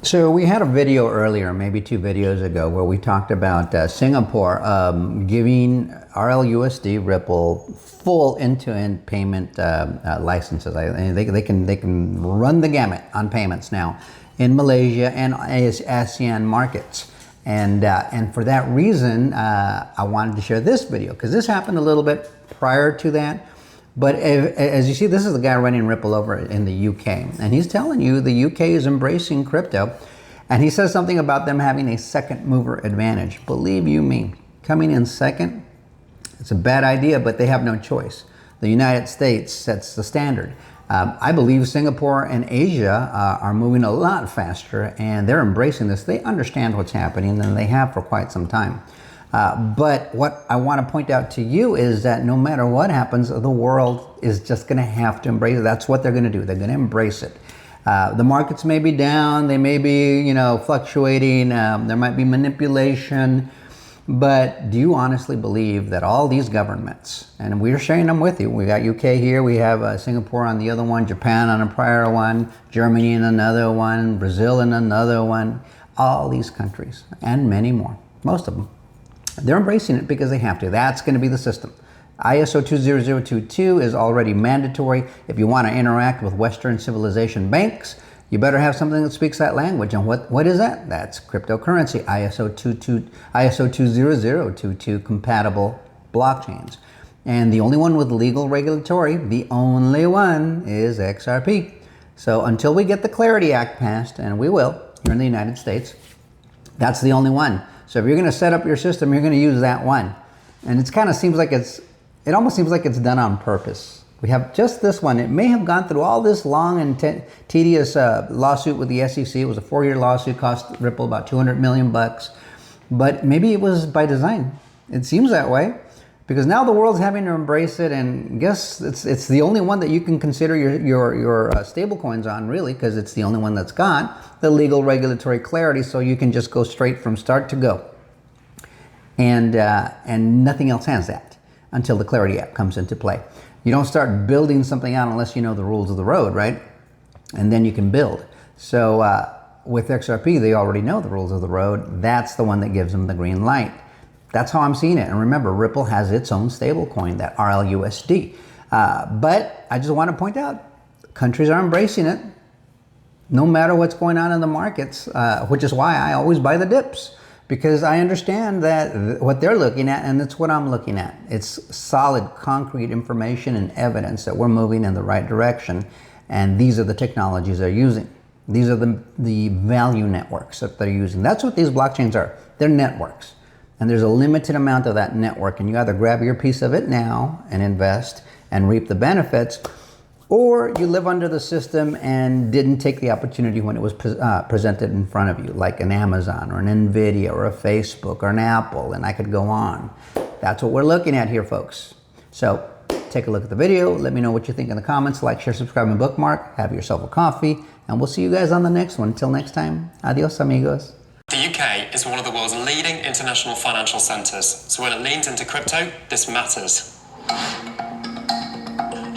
So we had a video earlier, maybe 2 videos ago, where we talked about Singapore giving RLUSD Ripple full end-to-end payment licenses. They can run the gamut on payments now in Malaysia and ASEAN markets. And for that reason, I wanted to share this video because this happened a little bit prior to that. But as you see, this is the guy running Ripple over in the UK. And he's telling you the UK is embracing crypto. And he says something about them having a second mover advantage. Believe you me, coming in second, it's a bad idea, but they have no choice. The United States sets the standard. I believe Singapore and Asia are moving a lot faster, and they're embracing this. They understand what's happening, and they have for quite some time. But what I want to point out to you is that no matter what happens, the world is just going to have to embrace it. That's what they're going to do. They're going to embrace it. The markets may be down. They may be, fluctuating. There might be manipulation. But do you honestly believe that all these governments, and we're sharing them with you, we got UK here, we have Singapore on the other one, Japan on a prior one, Germany in another one, Brazil in another one, all these countries, and many more, most of them, they're embracing it because they have to. That's going to be the system. ISO 20022 is already mandatory. If you want to interact with Western civilization banks, you better have something that speaks that language. And what is that? That's cryptocurrency, ISO 20022 compatible blockchains. And the only one with legal regulatory, the only one, is XRP. So until we get the Clarity Act passed, and we will here in the United States, that's the only one. So if you're going to set up your system, you're going to use that one. And it almost seems like it's done on purpose. We have just this one. It may have gone through all this long and tedious lawsuit with the SEC. It was a 4-year lawsuit, cost Ripple about $200 million. But maybe it was by design. It seems that way because now the world's having to embrace it, and guess it's the only one that you can consider your stable coins on, really, because it's the only one that's got the legal regulatory clarity, so you can just go straight from start to go. And nothing else has that until the Clarity Act comes into play. You don't start building something out unless you know the rules of the road, right? And then you can build. So with XRP, they already know the rules of the road. That's the one that gives them the green light. That's how I'm seeing it. And remember, Ripple has its own stable coin, that RLUSD. But I just want to point out, countries are embracing it, no matter what's going on in the markets, which is why I always buy the dips. Because I understand that what they're looking at, and it's what I'm looking at. It's solid, concrete information and evidence that we're moving in the right direction. And these are the technologies they're using. These are the value networks that they're using. That's what these blockchains are. They're networks. And there's a limited amount of that network. And you either grab your piece of it now and invest and reap the benefits, or you live under the system and didn't take the opportunity when it was presented in front of you, like an Amazon or an NVIDIA or a Facebook or an Apple, and I could go on. That's what we're looking at here, folks. So take a look at the video. Let me know what you think in the comments. Like, share, subscribe, and bookmark. Have yourself a coffee, and we'll see you guys on the next one. Until next time, adios, amigos. The UK is one of the world's leading international financial centres, so when it leans into crypto, this matters.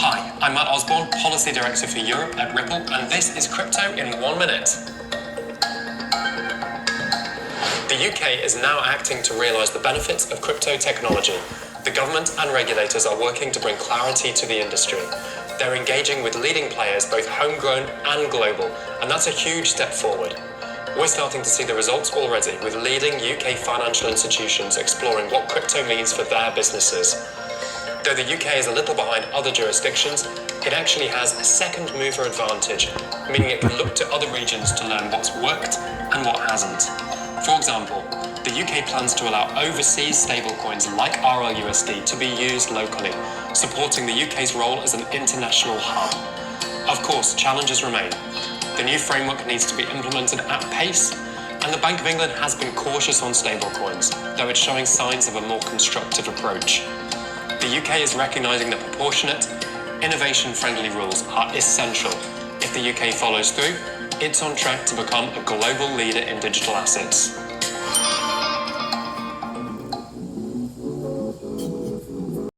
Hi, I'm Matt Osborne, Policy Director for Europe at Ripple, and this is Crypto in 1 minute. The UK is now acting to realise the benefits of crypto technology. The government and regulators are working to bring clarity to the industry. They're engaging with leading players, both homegrown and global, and that's a huge step forward. We're starting to see the results already, with leading UK financial institutions exploring what crypto means for their businesses. Though the UK is a little behind other jurisdictions, it actually has a second mover advantage, meaning it can look to other regions to learn what's worked and what hasn't. For example, the UK plans to allow overseas stablecoins like RLUSD to be used locally, supporting the UK's role as an international hub. Of course, challenges remain. The new framework needs to be implemented at pace, and the Bank of England has been cautious on stablecoins, though it's showing signs of a more constructive approach. The UK is recognising that proportionate, innovation-friendly rules are essential. If the UK follows through, it's on track to become a global leader in digital assets.